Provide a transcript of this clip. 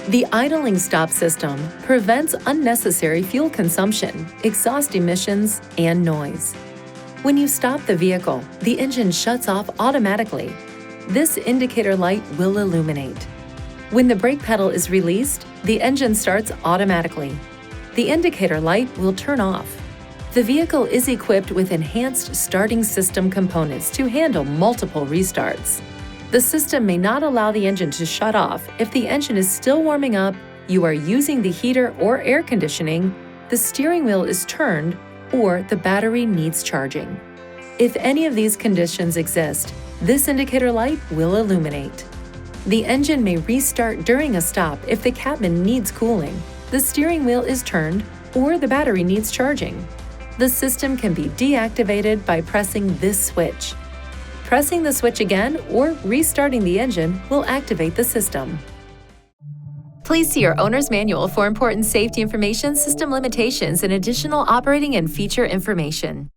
The idling stop system prevents unnecessary fuel consumption, exhaust emissions, and noise. When you stop the vehicle, the engine shuts off automatically. This indicator light will illuminate. When the brake pedal is released, the engine starts automatically. The indicator light will turn off. The vehicle is equipped with enhanced starting system components to handle multiple restarts. The system may not allow the engine to shut off if the engine is still warming up, you are using the heater or air conditioning, the steering wheel is turned, or the battery needs charging. If any of these conditions exist, this indicator light will illuminate. The engine may restart during a stop if the cabin needs cooling, the steering wheel is turned, or the battery needs charging. The system can be deactivated by pressing this switch. Pressing the switch again or restarting the engine will activate the system. Please see your owner's manual for important safety information, system limitations, and additional operating and feature information.